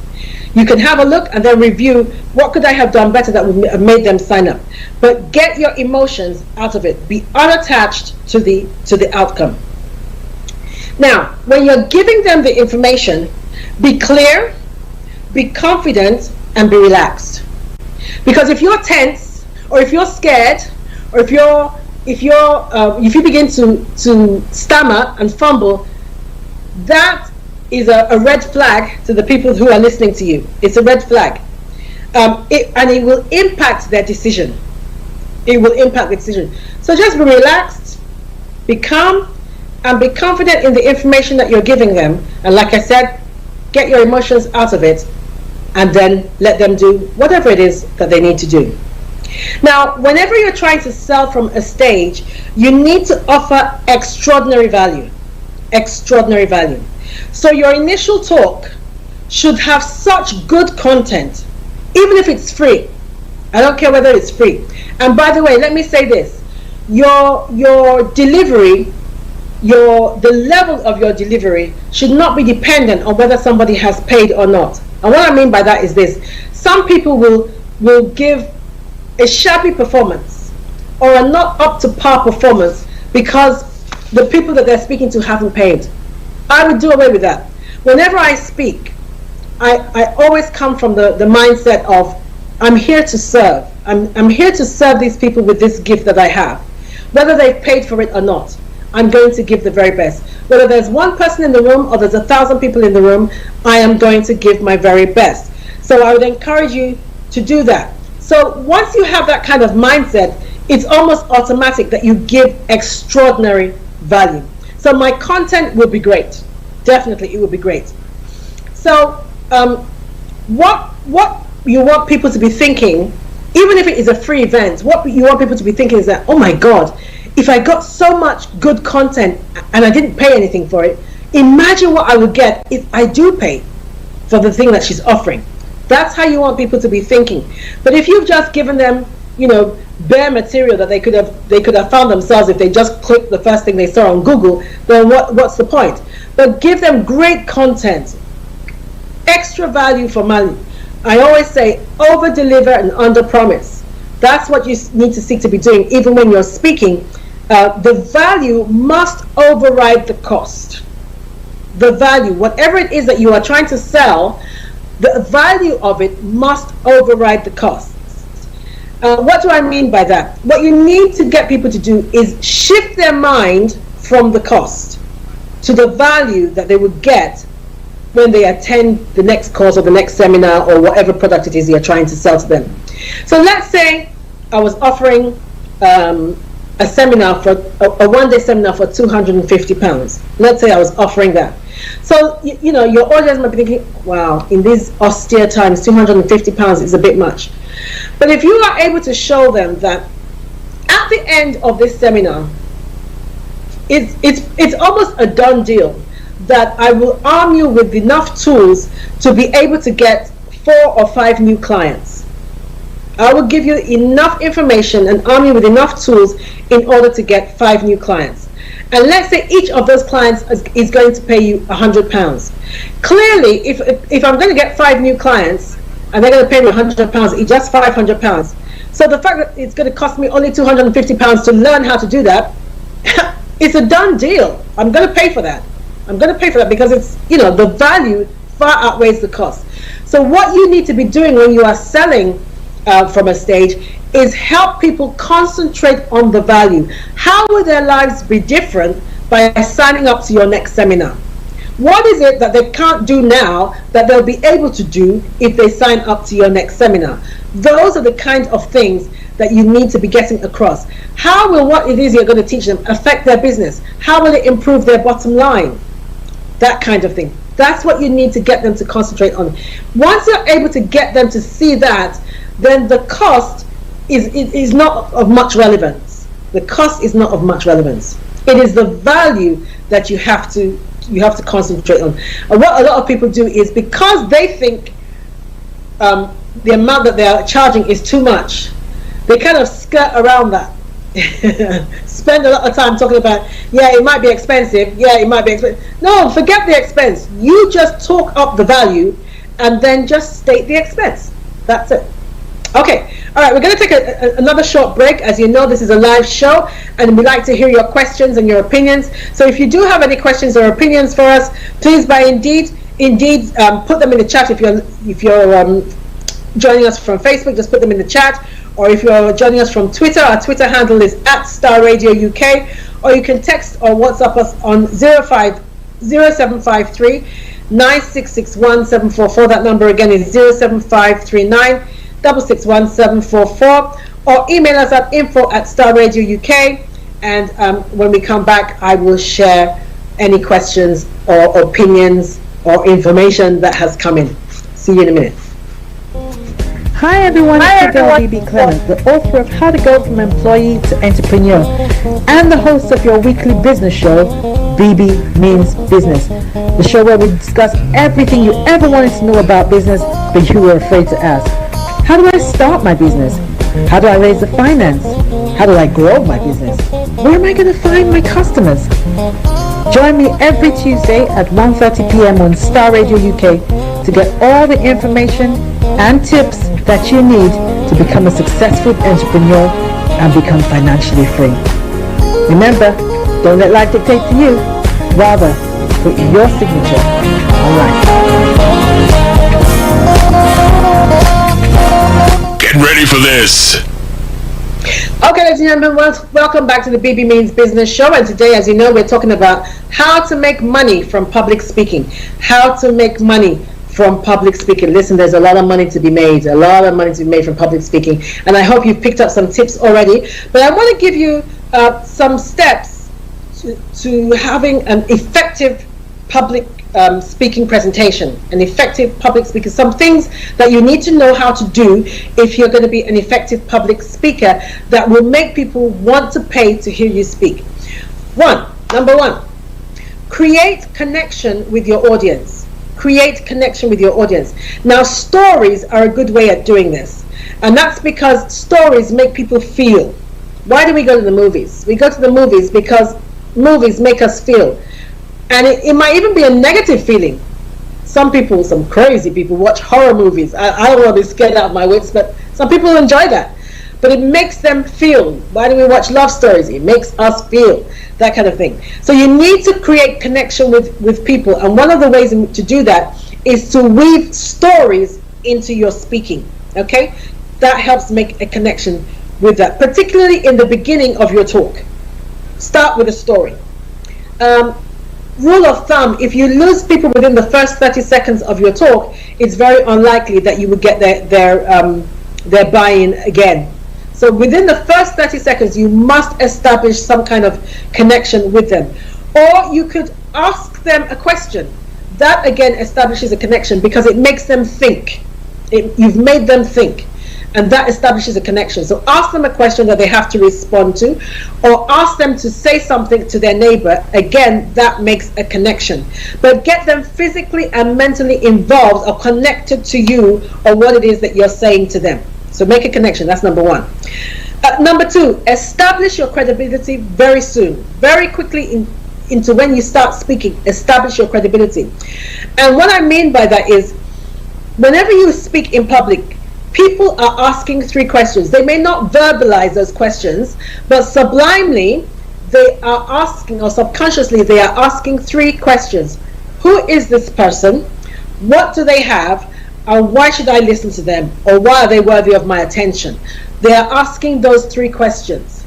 You can have a look and then review what could I have done better that would have made them sign up. But get your emotions out of it. Be unattached to the outcome. Now, when you're giving them the information, be clear, be confident, and be relaxed. Because if you're tense, or if you're scared, or if you begin to stammer and fumble, that is a red flag to the people who are listening to you. It's a red flag, and it will impact their decision. It will impact the decision. So just be relaxed, be calm, and be confident in the information that you're giving them. And like I said, get your emotions out of it, and then let them do whatever it is that they need to do. Now, whenever you're trying to sell from a stage, you need to offer extraordinary value. Extraordinary value. So your initial talk should have such good content, even if it's free. I don't care whether it's free. And by the way, let me say this. Your delivery, the level of your delivery should not be dependent on whether somebody has paid or not. And what I mean by that is this. Some people will give a shabby performance or a not up to par performance because the people that they're speaking to haven't paid. I would do away with that. Whenever I speak, I always come from the mindset of, I'm here to serve. I'm here to serve these people with this gift that I have. Whether they've paid for it or not, I'm going to give the very best. Whether there's one person in the room or there's 1,000 people in the room, I am going to give my very best. So I would encourage you to do that. So once you have that kind of mindset, it's almost automatic that you give extraordinary value. So my content will be great. Definitely, it will be great. So what you want people to be thinking, even if it is a free event, what you want people to be thinking is that, oh my God, if I got so much good content and I didn't pay anything for it, imagine what I would get if I do pay for the thing that she's offering. That's how you want people to be thinking. But if you've just given them, bare material that they could have found themselves if they just clicked the first thing they saw on Google, then what's the point? But give them great content, extra value for money. I always say, over deliver and under promise. That's what you need to seek to be doing, even when you're speaking. The value must override the cost. The value, whatever it is that you are trying to sell, the value of it must override the cost. What do I mean by that? What you need to get people to do is shift their mind from the cost to the value that they would get when they attend the next course or the next seminar or whatever product it is you're trying to sell to them. So let's say I was offering a seminar for a one-day seminar for £250. Let's say I was offering that. So your audience might be thinking, wow, in these austere times, £250 is a bit much. But if you are able to show them that at the end of this seminar, it's almost a done deal, that I will arm you with enough tools to be able to get 4 or 5 new clients. I will give you enough information and arm you with enough tools in order to get 5 new clients. And let's say each of those clients is going to pay you £100. Clearly, if I'm going to get 5 new clients and they're going to pay me £100 each, that's £500. So the fact that it's going to cost me only £250 to learn how to do that, it's a done deal. I'm going to pay for that. I'm going to pay for that because it's, the value far outweighs the cost. So what you need to be doing when you are selling from a stage is help people concentrate on the value. How will their lives be different by signing up to your next seminar? What is it that they can't do now that they'll be able to do if they sign up to your next seminar? Those are the kind of things that you need to be getting across. How will what it is you're going to teach them affect their business? How will it improve their bottom line? That kind of thing. That's what you need to get them to concentrate on. Once you're able to get them to see that, then the cost is not of much relevance. The cost is not of much relevance. It is the value that you have to concentrate on. And what a lot of people do is, because they think the amount that they are charging is too much, they kind of skirt around that. Spend a lot of time talking about, it might be expensive, it might be expensive. No, forget the expense. You just talk up the value and then just state the expense. That's it. Okay, all right, we're going to take another short break. As you know, this is a live show and we like to hear your questions and your opinions. So if you do have any questions or opinions for us, please by Indeed put them in the chat. If you're joining us from Facebook, just put them in the chat. Or if you're joining us from Twitter, our Twitter handle is @StarRadioUK, or you can text or WhatsApp us on 0753 9661744. That number again is 07539 661 or email us at info@StarRadioUK, and when we come back I will share any questions or opinions or information that has come in. See you in a minute. Hi everyone, it's Bebe Clement, the author of How to Go from Employee to Entrepreneur and the host of your weekly business show, Bebe Means Business, the show where we discuss everything you ever wanted to know about business but you were afraid to ask. How do I start my business? How do I raise the finance? How do I grow my business? Where am I going to find my customers? Join me every Tuesday at 1:30 p.m. on Star Radio UK to get all the information and tips that you need to become a successful entrepreneur and become financially free. Remember, Don't let life dictate to you. Rather, put your signature on life. Get ready for this. Okay, ladies and gentlemen, welcome back to the BB Means Business Show. And today, as you know, we're talking about how to make money from public speaking. How to make money from public speaking. Listen, there's a lot of money to be made. A lot of money to be made from public speaking. And I hope you've picked up some tips already. But I want to give you some steps to having an effective public speaking presentation, an effective public speaker, some things that you need to know how to do if you're going to be an effective public speaker that will make people want to pay to hear you speak. Number one, create connection with your audience. Create connection with your audience. Now, stories are a good way at doing this, and that's because stories make people feel. Why do we go to the movies? We go to the movies because movies make us feel. And it might even be a negative feeling. Some people, some crazy people, watch horror movies. I don't want to be scared out of my wits, but some people enjoy that. But it makes them feel. Why do we watch love stories? It makes us feel, that kind of thing. So you need to create connection with people. And one of the ways to do that is to weave stories into your speaking. Okay? That helps make a connection with that, particularly in the beginning of your talk. Start with a story. Rule of thumb, if you lose people within the first 30 seconds of your talk, it's very unlikely that you would get their buy-in again. So within the first 30 seconds, you must establish some kind of connection with them. Or you could ask them a question. That again establishes a connection because it makes them think. You've made them think. And that establishes a connection. So ask them a question that they have to respond to, or ask them to say something to their neighbor. Again, that makes a connection. But get them physically and mentally involved or connected to you or what it is that you're saying to them. So make a connection. That's number one. Number two, establish your credibility very soon, very quickly into when you start speaking. Establish your credibility. And what I mean by that is, whenever you speak in public, people are asking three questions. They may not verbalize those questions, but sublimely they are asking, or subconsciously they are asking three questions. Who is this person? What do they have? And why should I listen to them? Or why are they worthy of my attention? They are asking those three questions.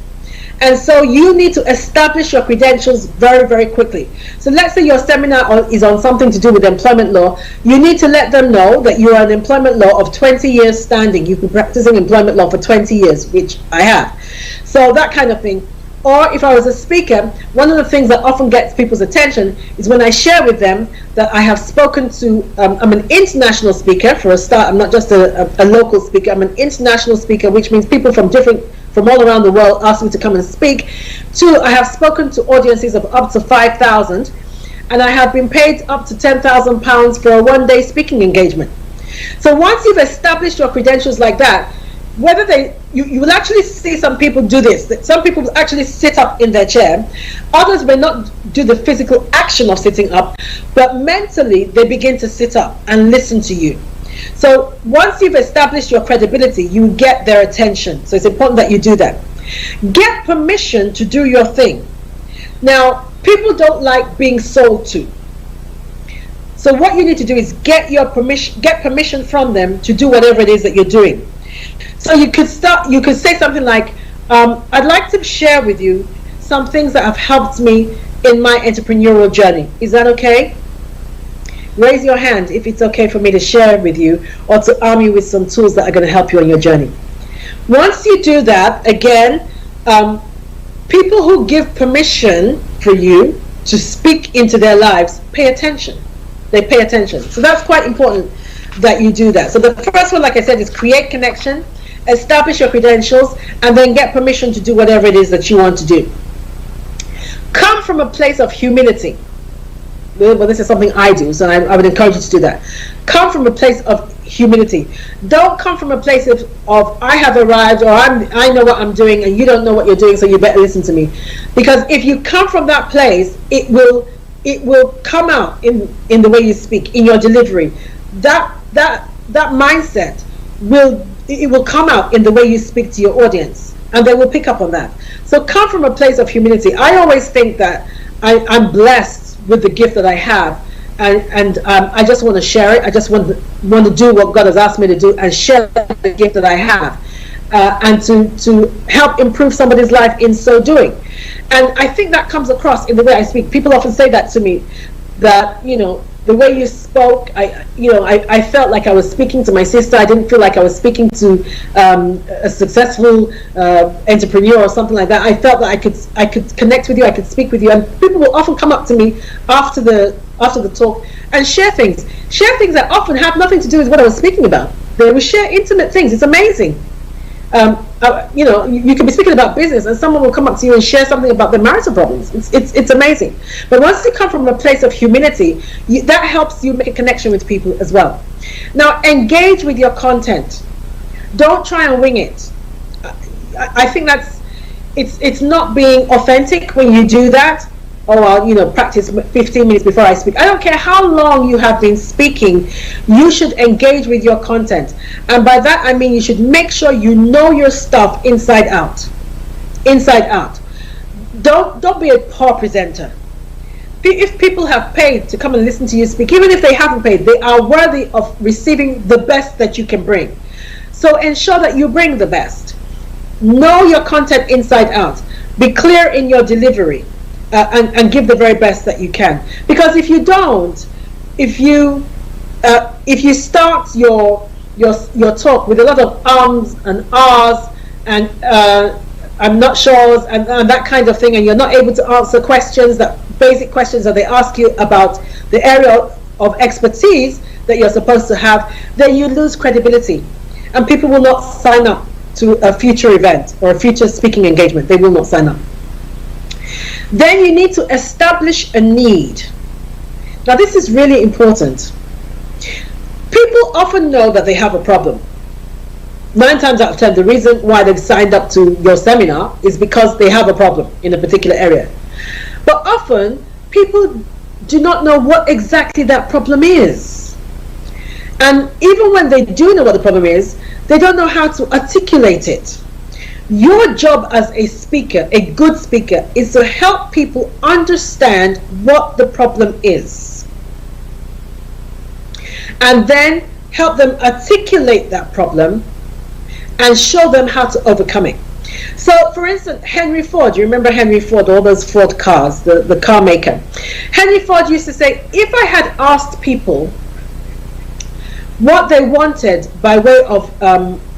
And so you need to establish your credentials very, very quickly. So let's say your seminar is on something to do with employment law. You need to let them know that you are an employment law of 20 years standing. You've been practicing employment law for 20 years, which I have. So that kind of thing. Or if I was a speaker, one of the things that often gets people's attention is when I share with them that I have spoken to, I'm an international speaker for a start. I'm not just a local speaker. I'm an international speaker, which means people from all around the world ask me to come and speak. Two, I have spoken to audiences of up to 5,000, and I have been paid up to £10,000 for a one-day speaking engagement. So once you've established your credentials like that, whether you will actually see some people do this. That some people will actually sit up in their chair. Others may not do the physical action of sitting up, but mentally they begin to sit up and listen to you. So once you've established your credibility, you get their attention. So it's important that you do that. Get permission to do your thing. Now, people don't like being sold to. So what you need to do is get permission from them to do whatever it is that you're doing. So you could say something like, I'd like to share with you some things that have helped me in my entrepreneurial journey. Is that okay? Raise your hand if it's okay for me to share with you or to arm you with some tools that are going to help you on your journey. Once you do that, again, people who give permission for you to speak into their lives pay attention. They pay attention. So that's quite important that you do that. So the first one, like I said, is create connection, establish your credentials, and then get permission to do whatever it is that you want to do. Come from a place of humility. Well, this is something I do, so I would encourage you to do that. Come from a place of humility. Don't come from a place of I have arrived, or I know what I'm doing and you don't know what you're doing, so you better listen to me. Because if you come from that place, it will come out in the way you speak, in your delivery. That mindset will come out in the way you speak to your audience. and they will pick up on that. So come from a place of humility. I always think that I'm blessed with the gift that I have, and I just want to share it. I just want to do what God has asked me to do and share the gift that I have, and to help improve somebody's life in so doing. And I think that comes across in the way I speak. People often say that to me, that the way you spoke, I felt like I was speaking to my sister. I didn't feel like I was speaking to a successful entrepreneur or something like that. I felt that I could connect with you, I could speak with you, and people will often come up to me after the talk and share things that often have nothing to do with what I was speaking about. They will share intimate things. It's amazing. You can be speaking about business and someone will come up to you and share something about their marital problems. It's amazing. But once you come from a place of humility, that helps you make a connection with people as well. Now, engage with your content. Don't try and wing it. I think it's not being authentic when you do that. Oh, I'll practice 15 minutes before I speak. I don't care how long you have been speaking, you should engage with your content. And by that I mean you should make sure you know your stuff inside out. Inside out. Don't be a poor presenter. If people have paid to come and listen to you speak, even if they haven't paid, they are worthy of receiving the best that you can bring. So ensure that you bring the best. Know your content inside out. Be clear in your delivery. And give the very best that you can, because if you don't, if you start your talk with a lot of ums and ahs and I'm not sure and that kind of thing, and you're not able to answer basic questions that they ask you about the area of expertise that you're supposed to have, then you lose credibility, and people will not sign up to a future event or a future speaking engagement. They will not sign up. Then you need to establish a need. Now this is really important. People often know that they have a problem. 9 times out of 10, the reason why they've signed up to your seminar is because they have a problem in a particular area. But often, people do not know what exactly that problem is. And even when they do know what the problem is, they don't know how to articulate it. Your job as a speaker, a good speaker, is to help people understand what the problem is, and then help them articulate that problem and show them how to overcome it. So, for instance, Henry Ford, you remember Henry Ford, all those Ford cars, the car maker. Henry Ford used to say, if I had asked people what they wanted by way of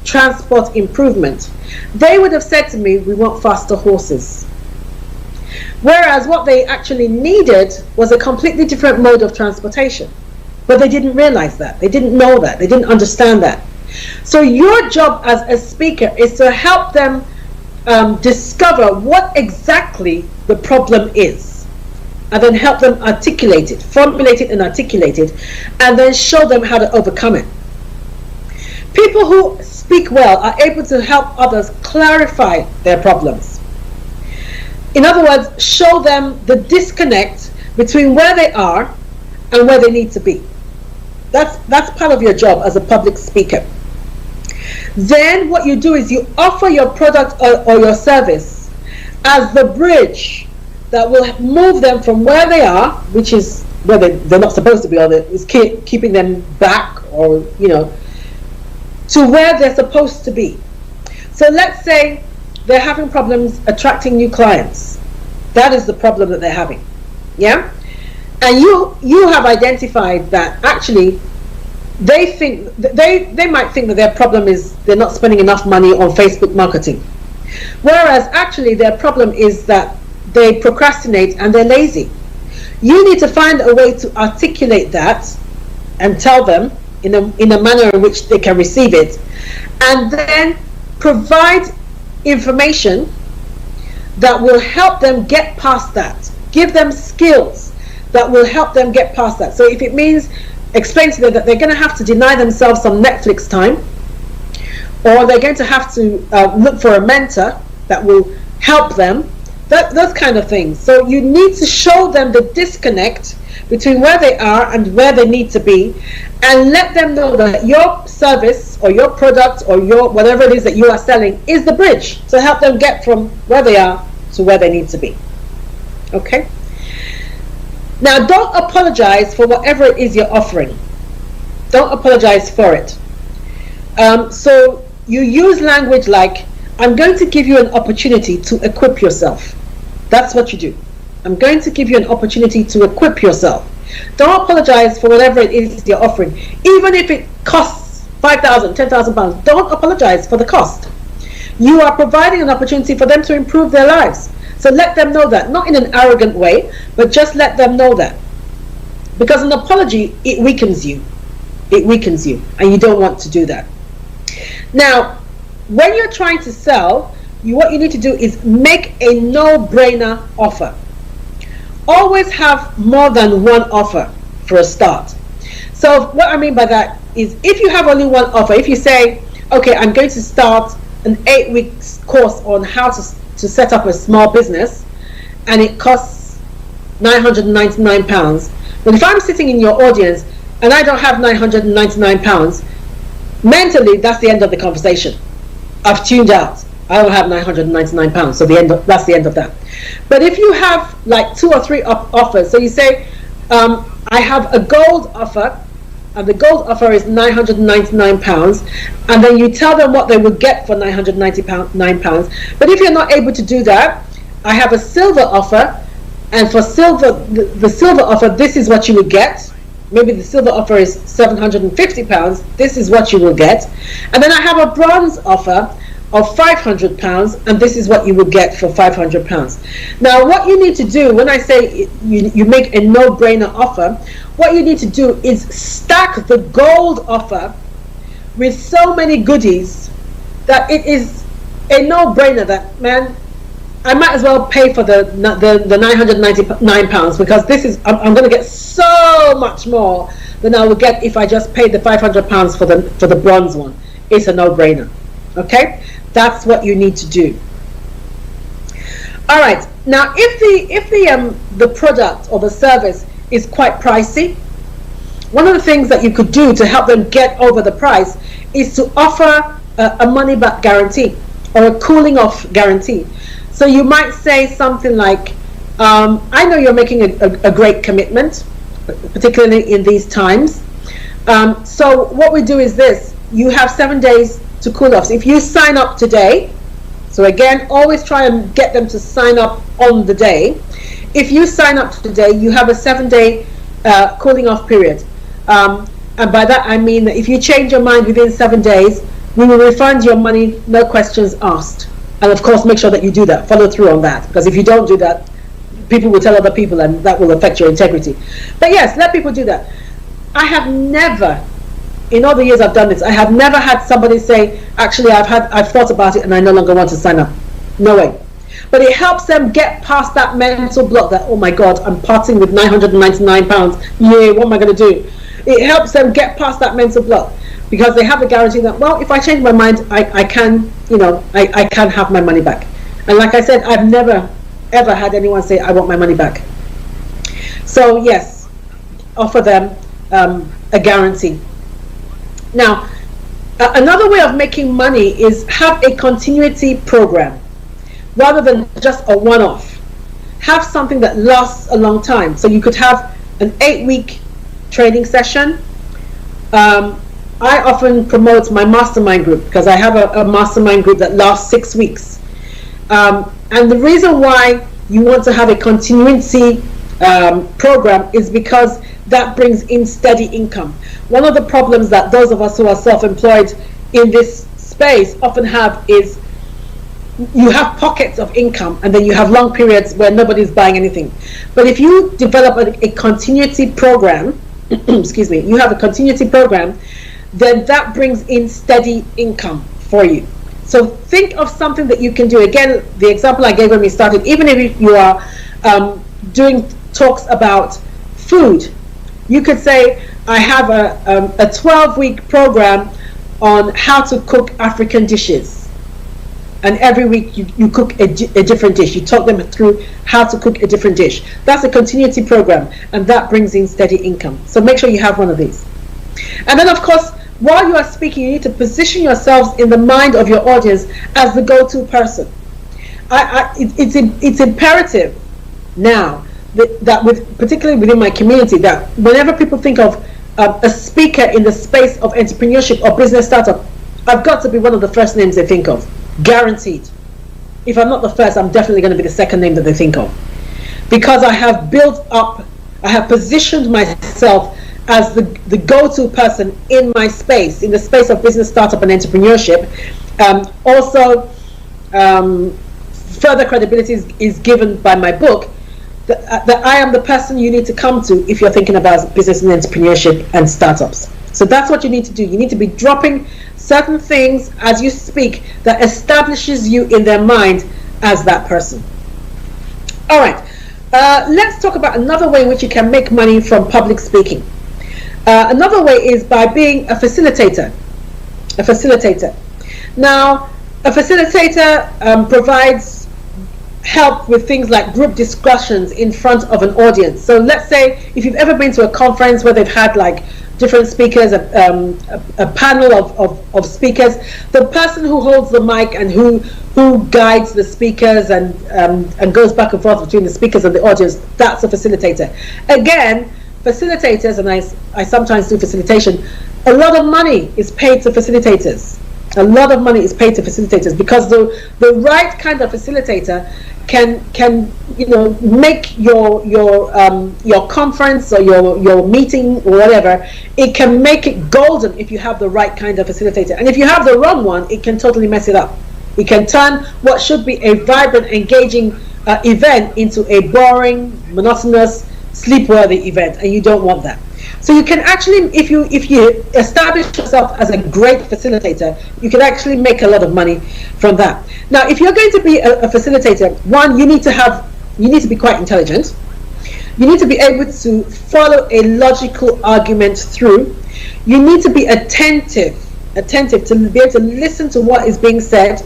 transport improvement, they would have said to me, we want faster horses. Whereas what they actually needed was a completely different mode of transportation. But they didn't realize that. They didn't know that. They didn't understand that. So your job as a speaker is to help them discover what exactly the problem is, and then help them articulate it, formulate it and articulate it, and then show them how to overcome it. People who speak well are able to help others clarify their problems. In other words, show them the disconnect between where they are and where they need to be. That's part of your job as a public speaker. Then what you do is you offer your product or your service as the bridge that will move them from where they are, which is where they're not supposed to be, or is keeping them back, or to where they're supposed to be. So let's say they're having problems attracting new clients. That is the problem that they're having. Yeah? And you have identified that actually they might think that their problem is they're not spending enough money on Facebook marketing. Whereas actually their problem is that they procrastinate and they're lazy. You need to find a way to articulate that and tell them in a manner in which they can receive it, and then provide information that will help them get past that. Give them skills that will help them get past that. So if it means explain to them that they're going to have to deny themselves some Netflix time, or they're going to have to look for a mentor that will help them, those kind of things. So you need to show them the disconnect between where they are and where they need to be, and let them know that your service or your product or your whatever it is that you are selling is the bridge to help them get from where they are to where they need to be. Okay? Now, don't apologize for whatever it is you're offering. Don't apologize for it. So you use language like, I'm going to give you an opportunity to equip yourself. That's what you do. I'm going to give you an opportunity to equip yourself. Don't apologize for whatever it is you're offering. Even if it costs 5,000, 10,000 pounds, don't apologize for the cost. You are providing an opportunity for them to improve their lives. So let them know that, not in an arrogant way, but just let them know that. Because an apology, it weakens you. It weakens you, and you don't want to do that. Now, when you're trying to sell, what you need to do is make a no-brainer offer. Always have more than one offer for a start. So what I mean by that is, if you have only one offer, if you say, okay, I'm going to start an 8-week course on how to set up a small business, and it costs £999. But if I'm sitting in your audience and I don't have £999, mentally that's the end of the conversation. I've tuned out. I don't have £999, so that's the end of that. But if you have like 2 or 3 offers, so you say, I have a gold offer, and the gold offer is £999, and then you tell them what they would get for £999. But if you're not able to do that, I have a silver offer, and for the silver offer, this is what you would get. Maybe the silver offer is £750, this is what you will get. And then I have a bronze offer of £500, and this is what you will get for £500. Now, what you need to do, when I say you make a no-brainer offer, what you need to do is stack the gold offer with so many goodies that it is a no-brainer that, man, I might as well pay for the £999, because this is, I'm going to get so much more than I would get if I just paid the £500 for the bronze one. It's a no-brainer. Okay, that's what you need to do. All right. Now, if the product or the service is quite pricey, one of the things that you could do to help them get over the price is to offer a money back guarantee or a cooling off guarantee. So you might say something like, I know you're making a great commitment, particularly in these times. So what we do is this: you have 7 days to cool off. So if you sign up today, so again, always try and get them to sign up on the day. If you sign up today, you have a 7-day cooling off period. And by that I mean that if you change your mind within 7 days, we will refund your money, no questions asked. And of course, make sure that you do that, follow through on that, because if you don't do that, people will tell other people, and that will affect your integrity. But yes, let people do that. I have never, in all the years I've done this, I have never had somebody say, actually, I've thought about it and I no longer want to sign up. No way. But it helps them get past that mental block that, oh my God, I'm parting with £999. Yeah, what am I going to do? It helps them get past that mental block, because they have the guarantee that, well, if I change my mind, I can, I can have my money back. And like I said, I've never ever had anyone say, I want my money back. So yes, offer them a guarantee. Now, another way of making money is have a continuity program rather than just a one-off. Have something that lasts a long time. So you could have an 8-week training session. I often promote my mastermind group, because I have a mastermind group that lasts 6 weeks. And the reason why you want to have a continuity program is because that brings in steady income. One of the problems that those of us who are self-employed in this space often have is you have pockets of income, and then you have long periods where nobody's buying anything. But if you develop a continuity program, excuse me, you have a continuity program, then that brings in steady income for you. So think of something that you can do. Again, the example I gave when we started, even if you are doing talks about food, you could say, I have a 12-week program on how to cook African dishes. and every week you cook a different dish. You talk them through how to cook a different dish. That's a continuity program, and that brings in steady income. So make sure you have one of these. And then, of course, while you are speaking, you need to position yourselves in the mind of your audience as the go-to person. It's imperative now that particularly within my community, that whenever people think of a speaker in the space of entrepreneurship or business startup, I've got to be one of the first names they think of, guaranteed. If I'm not the first, I'm definitely going to be the second name that they think of, because I have positioned myself as the go-to person in my space, in the space of business startup and entrepreneurship. Also, further credibility is given by my book, that I am the person you need to come to if you're thinking about business and entrepreneurship and startups. So that's what you need to do. You need to be dropping certain things as you speak that establishes you in their mind as that person. All right, let's talk about another way in which you can make money from public speaking. Another way is by being a facilitator. Now, a facilitator provides help with things like group discussions in front of an audience. So let's say if you've ever been to a conference where they've had like different speakers, a panel of speakers, the person who holds the mic and who guides the speakers and goes back and forth between the speakers and the audience, that's a facilitator. Again, facilitators, and I sometimes do facilitation, a lot of money is paid to facilitators. A lot of money is paid to facilitators, because the right kind of facilitator can make your conference or your meeting or whatever, it can make it golden if you have the right kind of facilitator. And if you have the wrong one, it can totally mess it up. It can turn what should be a vibrant, engaging event into a boring, monotonous, sleep-worthy event, and you don't want that. So you can actually, if you establish yourself as a great facilitator, you can actually make a lot of money from that. Now, if you're going to be a facilitator, one, you need to be quite intelligent. You need to be able to follow a logical argument through. You need to be attentive to be able to listen to what is being said,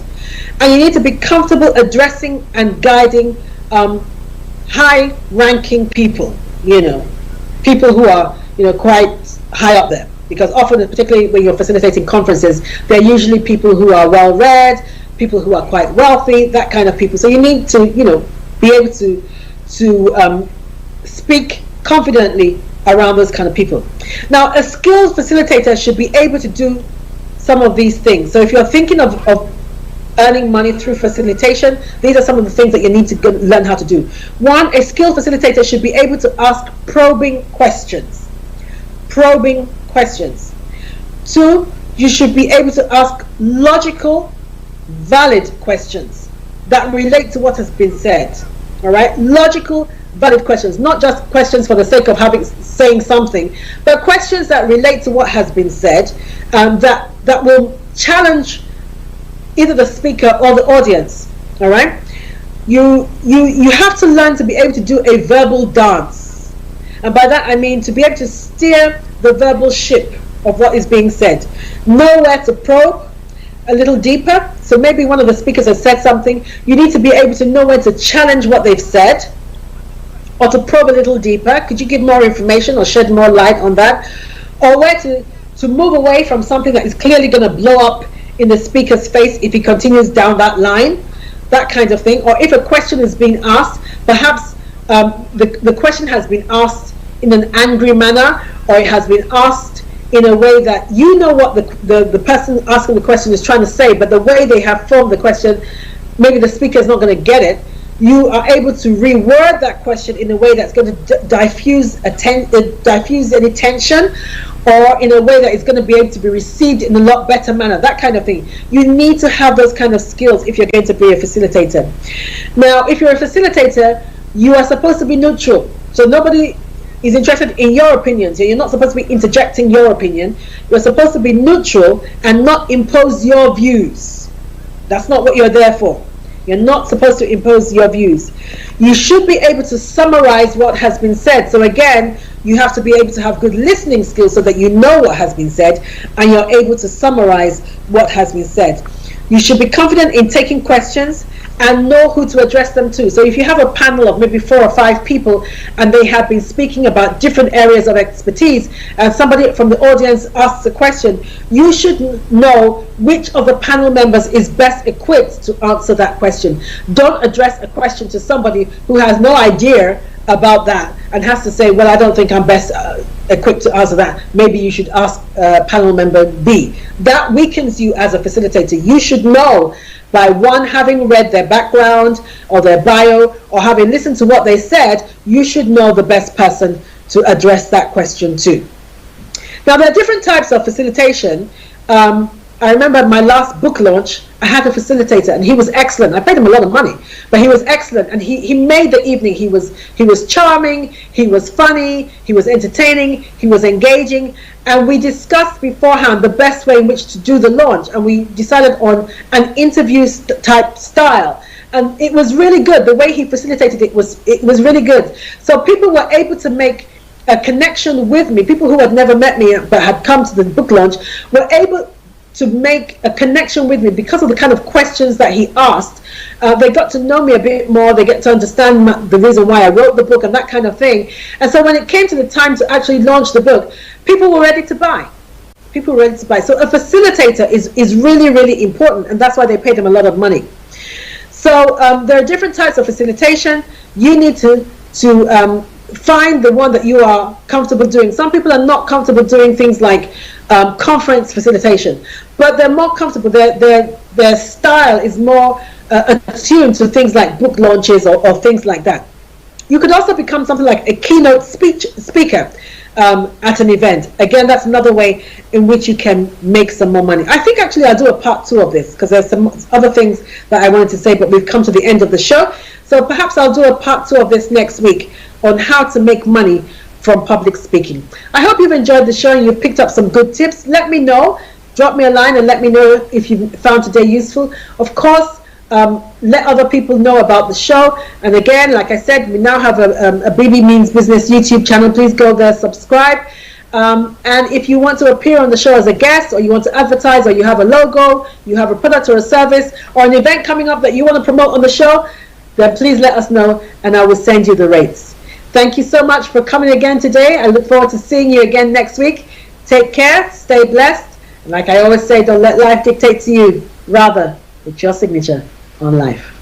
and you need to be comfortable addressing and guiding high-ranking people. People who are quite high up there, because often, particularly when you're facilitating conferences, they're usually people who are well-read, people who are quite wealthy, that kind of people. So you need to be able to speak confidently around those kind of people. Now, a skilled facilitator should be able to do some of these things. So if you're thinking of earning money through facilitation, these are some of the things that you need to learn how to do. One, a skilled facilitator should be able to ask probing questions. Two, you should be able to ask logical, valid questions that relate to what has been said. All right, logical, valid questions, not just questions for the sake of saying something, but questions that relate to what has been said, that will challenge either the speaker or the audience. All right, you have to learn to be able to do a verbal dance, and by that I mean to be able to steer the verbal ship of what is being said. Know where to probe a little deeper. So maybe one of the speakers has said something, you need to be able to know where to challenge what they've said, or to probe a little deeper. Could you give more information or shed more light on that? Or where to move away from something that is clearly going to blow up in the speaker's face if he continues down that line, that kind of thing. Or if a question is being asked, perhaps the question has been asked in an angry manner, or it has been asked in a way that what the person asking the question is trying to say, but the way they have formed the question, maybe the speaker is not going to get it. You are able to reword that question in a way that's going to diffuse any tension, or in a way that is going to be able to be received in a lot better manner, that kind of thing. You need to have those kind of skills if you're going to be a facilitator. Now, if you're a facilitator, you are supposed to be neutral. So nobody is interested in your opinion. So you're not supposed to be interjecting your opinion. You're supposed to be neutral and not impose your views. That's not what you're there for. You're not supposed to impose your views. You should be able to summarize what has been said. So again, you have to be able to have good listening skills so that you know what has been said and you're able to summarize what has been said. You should be confident in taking questions and know who to address them to. So if you have a panel of maybe 4 or 5 people and they have been speaking about different areas of expertise, and somebody from the audience asks a question, you should know which of the panel members is best equipped to answer that question. Don't address a question to somebody who has no idea about that and has to say, well, I don't think I'm best equipped to answer that. Maybe you should ask panel member B. That weakens you as a facilitator. You should know, by one, having read their background or their bio, or having listened to what they said, you should know the best person to address that question to. Now, there are different types of facilitation. I remember my last book launch, I had a facilitator, and he was excellent. I paid him a lot of money, but he was excellent, and he made the evening. He was charming, he was funny, he was entertaining, he was engaging, and we discussed beforehand the best way in which to do the launch, and we decided on an interview type style. And it was really good. The way he facilitated it was really good. So people were able to make a connection with me. People who had never met me but had come to the book launch were able to make a connection with me because of the kind of questions that he asked. They got to know me a bit more. They get to understand the reason why I wrote the book and that kind of thing. And so when it came to the time to actually launch the book, people were ready to buy. People were ready to buy. So a facilitator is really, really important, and that's why they paid him a lot of money. So there are different types of facilitation. You need to find the one that you are comfortable doing. Some people are not comfortable doing things like conference facilitation, but they're more comfortable. Their style is more attuned to things like book launches or things like that. You could also become something like a keynote speaker at an event. Again, that's another way in which you can make some more money. I think actually I'll do a part 2 of this because there's some other things that I wanted to say, but we've come to the end of the show. So perhaps I'll do a part 2 of this next week on how to make money from public speaking. I hope you've enjoyed the show and you've picked up some good tips. Let me know. Drop me a line and let me know if you found today useful. Of course, let other people know about the show. And again, like I said, we now have a Bebe Means Business YouTube channel. Please go there, subscribe. And if you want to appear on the show as a guest, or you want to advertise, or you have a logo, you have a product or a service, or an event coming up that you want to promote on the show, then please let us know and I will send you the rates. Thank you so much for coming again today. I look forward to seeing you again next week. Take care, stay blessed, and like I always say, don't let life dictate to you. Rather, it's your signature on life.